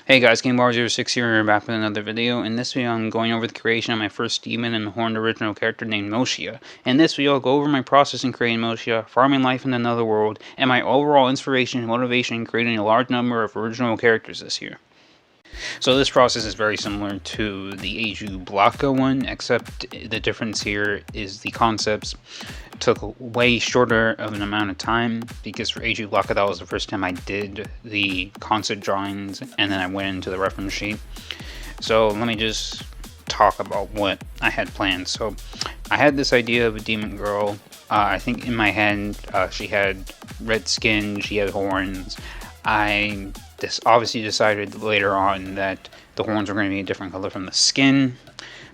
Hey guys, GameBar06 here, back with another video. In this video, I'm going over the creation of my first demon and horned original character named Moshia. In this video, I'll go over my process in creating Moshia, farming life in another world, and my overall inspiration and motivation in creating a large number of original characters this year. So this process is very similar to the Eiju Blaka one, except the difference here is the concepts took way shorter of an amount of time, because for Eiju Blaka that was the first time I did the concept drawings and then I went into the reference sheet. So let me just talk about what I had planned. So I had this idea of a demon girl. I think in my head she had red skin, she had horns. I obviously decided later on that the horns were going to be a different color from the skin,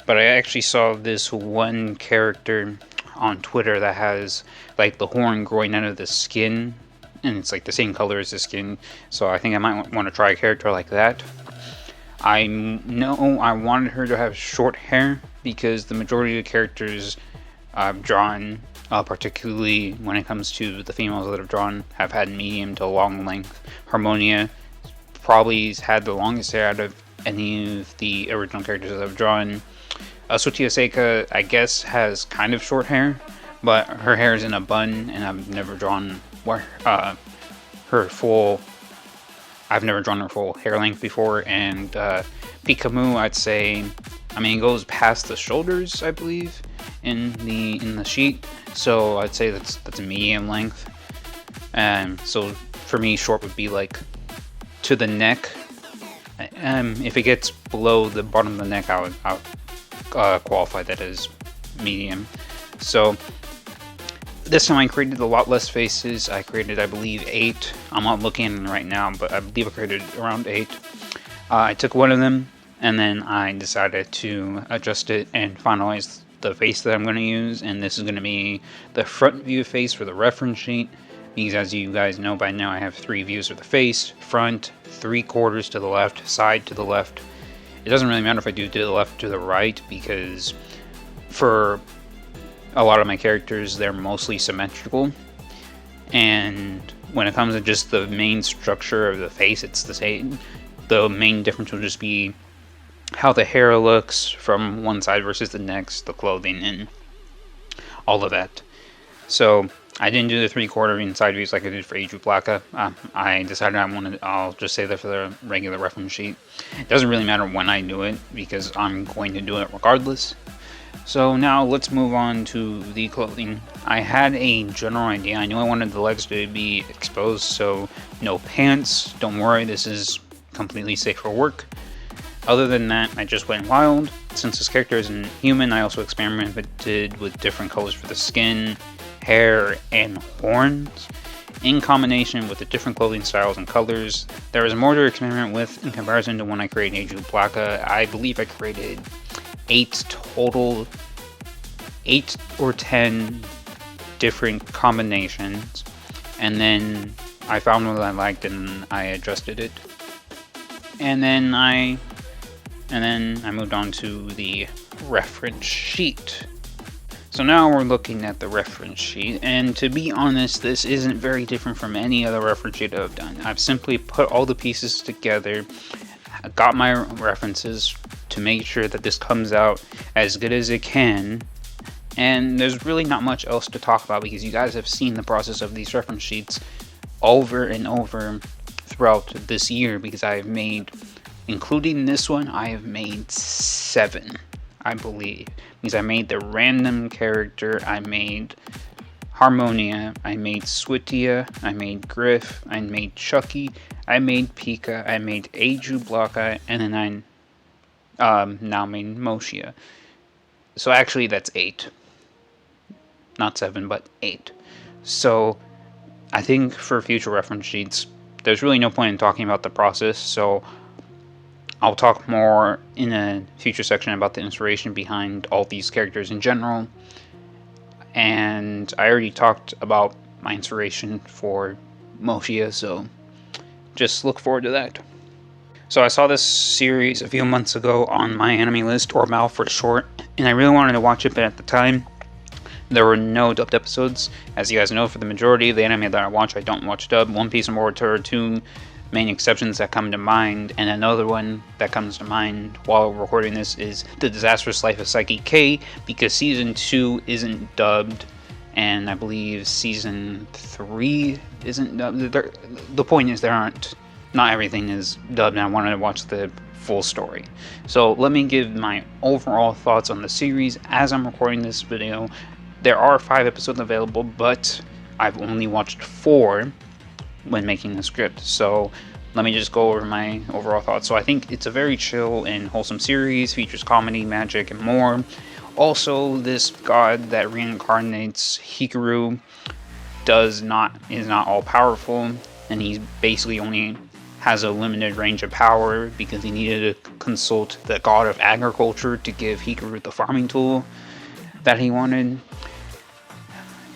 but I actually saw this one character on Twitter that has like the horn growing out of the skin, and it's like the same color as the skin, so I think I might want to try a character like that. I know I wanted her to have short hair because the majority of the characters I've drawn, particularly when it comes to the females that I've drawn, have had medium to long length. Harmonia probably had the longest hair out of any of the original characters that I've drawn. Sutia Seika, I guess, has kind of short hair, but her hair is in a bun, and I've never drawn her full hair length before. And Pikamu, I'd say, I mean, it goes past the shoulders, I believe, in the sheet, so I'd say that's a medium length. So for me, short would be like to the neck. If it gets below the bottom of the neck, I would qualify that as medium. So this time I created a lot less faces. I created, I believe, 8. I'm not looking at them right now, but I believe I created around 8. I took one of them, and then I decided to adjust it and finalize the face that I'm going to use, and this is going to be the front view face for the reference sheet, because as you guys know by now, I have 3 views of the face: front, 3/4 to the left, side to the left. It doesn't really matter if I do to the left to the right, because for a lot of my characters, they're mostly symmetrical, and when it comes to just the main structure of the face, it's the same. The main difference will just be how the hair looks from one side versus the next, the clothing, and all of that. So I didn't do the 3/4 inside views like I did for Eiju Blaka. I decided I'll just say that for the regular reference sheet. It doesn't really matter when I do it, because I'm going to do it regardless. So now let's move on to the clothing. I had a general idea. I knew I wanted the legs to be exposed, so no pants. Don't worry, this is completely safe for work. Other than that, I just went wild. Since this character isn't human, I also experimented with different colors for the skin, hair, and horns, in combination with the different clothing styles and colors. There is more to experiment with in comparison to when I created Eiju Blaka. I believe I created 8 total, 8 or 10 different combinations, and then I found one that I liked and I adjusted it. And then I moved on to the reference sheet. So now we're looking at the reference sheet, and to be honest, this isn't very different from any other reference sheet I've done. I've simply put all the pieces together, got my references to make sure that this comes out as good as it can, and there's really not much else to talk about, because you guys have seen the process of these reference sheets over and over throughout this year, because I have made, including this one, I have made 7, I believe, because I made the random character, I made Harmonia, I made Switia, I made Griff, I made Chucky, I made Pika, I made Eiju Blaka, and then I now made Moshia. So actually that's 8. Not 7, but 8. So I think for future reference sheets, there's really no point in talking about the process, so I'll talk more in a future section about the inspiration behind all these characters in general. And I already talked about my inspiration for Moshia, so just look forward to that. So I saw this series a few months ago on My Anime List, or MAL for short, and I really wanted to watch it, but at the time, there were no dubbed episodes. As you guys know, for the majority of the anime that I watch, I don't watch dub. One Piece and Boruto are 2 main exceptions that come to mind, and another one that comes to mind while recording this is The Disastrous Life of Psyche K, because season 2 isn't dubbed, and I believe season 3 isn't dubbed. The point is not everything is dubbed, and I wanted to watch the full story. So let me give my overall thoughts on the series as I'm recording this video. There are 5 episodes available, but I've only watched 4 when making the script. So let me just go over my overall thoughts. So I think it's a very chill and wholesome series, features comedy, magic, and more. Also, this god that reincarnates Hikaru is not all powerful, and he basically only has a limited range of power because he needed to consult the god of agriculture to give Hikaru the farming tool that he wanted.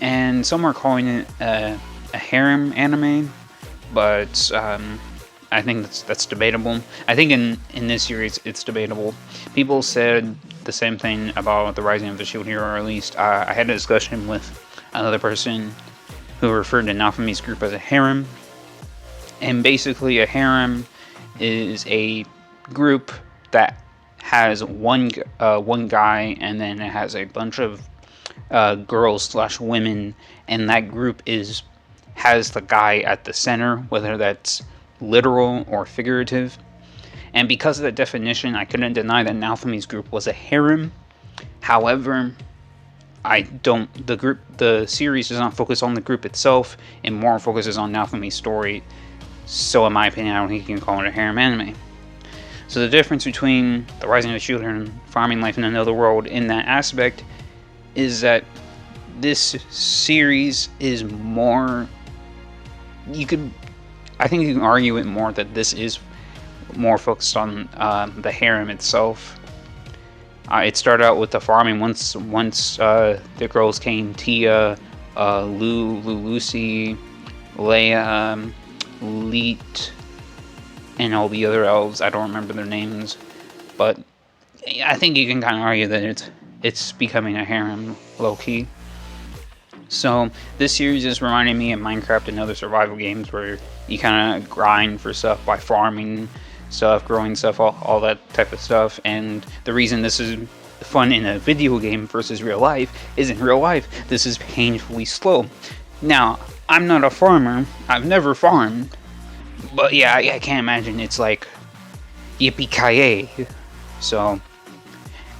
And some are calling it a harem anime, but I think that's debatable. I think in this series it's debatable. People said the same thing about The Rising of the Shield Hero, or at least I had a discussion with another person who referred to Naofami's group as a harem. And basically a harem is a group that has one guy, and then it has a bunch of girls/women, and that group has the guy at the center, whether that's literal or figurative. And because of that definition, I couldn't deny that Naofami's group was a harem. However, the series does not focus on the group itself, and more focuses on Naofami's story. So in my opinion, I don't think you can call it a harem anime. So the difference between The Rising of the Shield Hero and Farming Life in Another World in that aspect is that this series is more, I think you can argue it more that this is more focused on the harem itself. It started out with the farming. Once the girls came, Tia, Lucy, Leia, Leet, and all the other elves. I don't remember their names, but I think you can kind of argue that it's becoming a harem, low-key. So this series is reminding me of Minecraft and other survival games where you kind of grind for stuff by farming stuff, growing stuff, all that type of stuff. And the reason this is fun in a video game versus real life is in real life this is painfully slow. Now, I'm not a farmer, I've never farmed, but yeah, I can't imagine it's like yippee-ki-yay. So,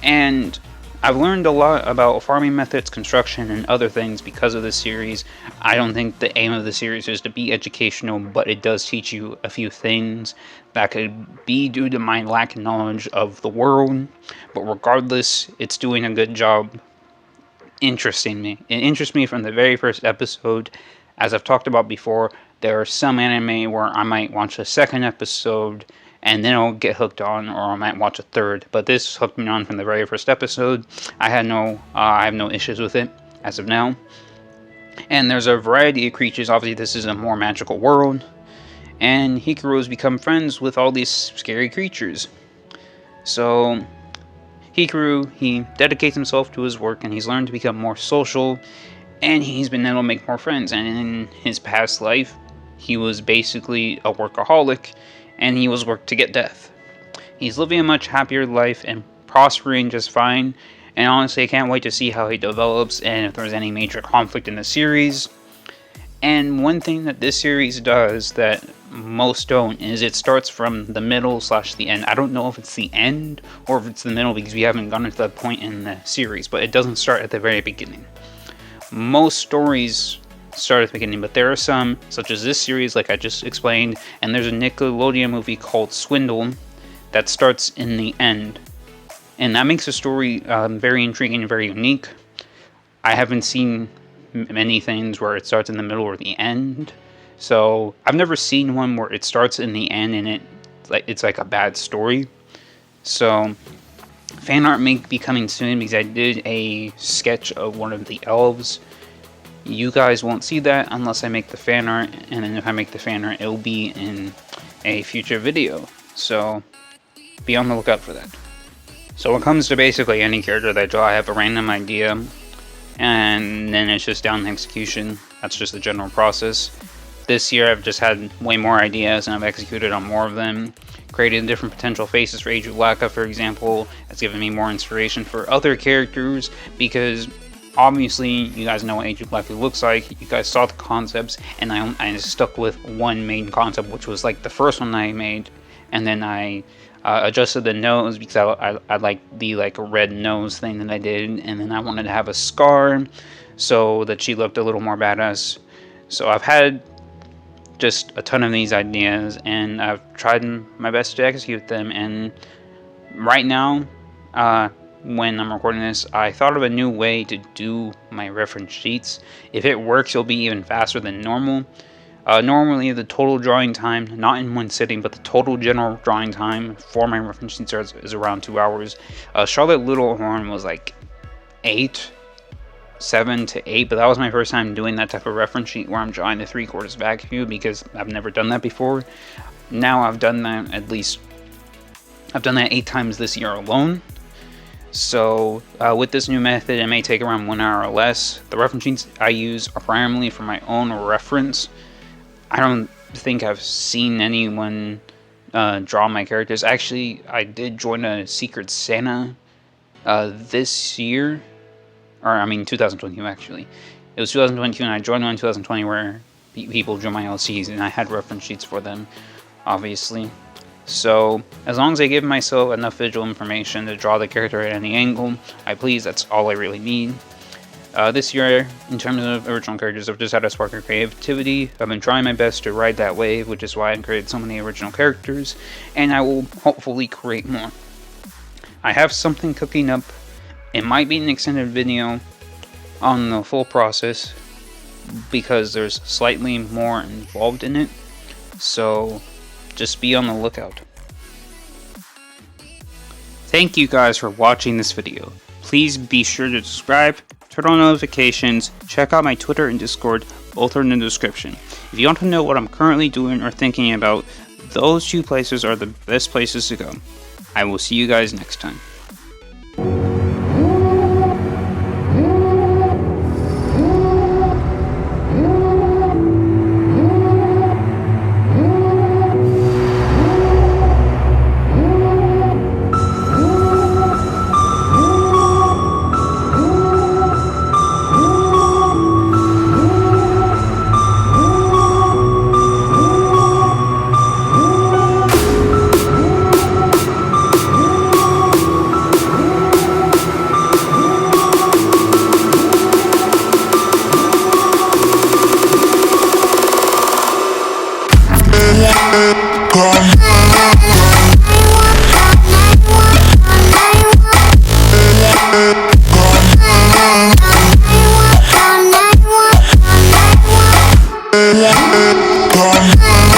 and I've learned a lot about farming methods, construction, and other things because of this series. I don't think the aim of the series is to be educational, but it does teach you a few things that could be due to my lack of knowledge of the world. But regardless, it's doing a good job interesting me. It interests me from the very first episode. As I've talked about before, there are some anime where I might watch a second episode and then I'll get hooked on, or I might watch a third. But this hooked me on from the very first episode. I have no issues with it as of now. And there's a variety of creatures. Obviously, this is a more magical world, and Hikaru's become friends with all these scary creatures. So Hikaru, he dedicates himself to his work, and he's learned to become more social, and he's been able to make more friends. And in his past life, he was basically a workaholic, and he was worked to get death. He's living a much happier life and prospering just fine, and honestly I can't wait to see how he develops and if there's any major conflict in the series. And one thing that this series does that most don't is it starts from the middle / the end. I don't know if it's the end or if it's the middle because we haven't gotten to that point in the series, but it doesn't start at the very beginning. Most stories start at the beginning, but there are some, such as this series like I just explained, and there's a Nickelodeon movie called Swindle that starts in the end, and that makes the story very intriguing and very unique. I haven't seen many things where it starts in the middle or the end, so I've never seen one where it starts in the end and it's like a bad story. So fan art may be coming soon because I did a sketch of one of the elves. You guys won't see that unless I make the fan art, and then if I make the fan art, it'll be in a future video. So be on the lookout for that. So when it comes to basically any character that I draw, I have a random idea, and then it's just down to execution. That's just the general process. This year I've just had way more ideas and I've executed on more of them. Created different potential faces for Ajulaka, for example. It's given me more inspiration for other characters because obviously you guys know what Ajulaka looks like. You guys saw the concepts, and I stuck with one main concept, which was like the first one I made, and then I adjusted the nose because I like the red nose thing that I did, and then I wanted to have a scar so that she looked a little more badass. So I've had just a ton of these ideas, and I've tried my best to execute them. And right now, when I'm recording this, I thought of a new way to do my reference sheets. If it works, it'll be even faster than normal. Normally, the total drawing time, not in one sitting, but the total general drawing time for my reference sheets is around 2 hours. Charlotte Littlehorn was like 7 to 8, but that was my first time doing that type of reference sheet where I'm drawing the 3/4 back view because I've never done that before. Now I've done that I've done that 8 times this year alone. So with this new method, it may take around 1 hour or less. The reference sheets I use are primarily for my own reference. I don't think I've seen anyone draw my characters. Actually, I did join a Secret Santa this year. Or, I mean, 2022, actually. It was 2022, and I joined one in 2020 where people drew my LCs, and I had reference sheets for them, obviously. So, as long as I give myself enough visual information to draw the character at any angle, I please, that's all I really need. This year, in terms of original characters, I've just had a spark of creativity. I've been trying my best to ride that wave, which is why I've created so many original characters, and I will hopefully create more. I have something cooking up. It might be an extended video on the full process because there's slightly more involved in it, so just be on the lookout. Thank you guys for watching this video. Please be sure to subscribe, turn on notifications, check out my Twitter and Discord, both are in the description. If you want to know what I'm currently doing or thinking about, those 2 places are the best places to go. I will see you guys next time. Yeah.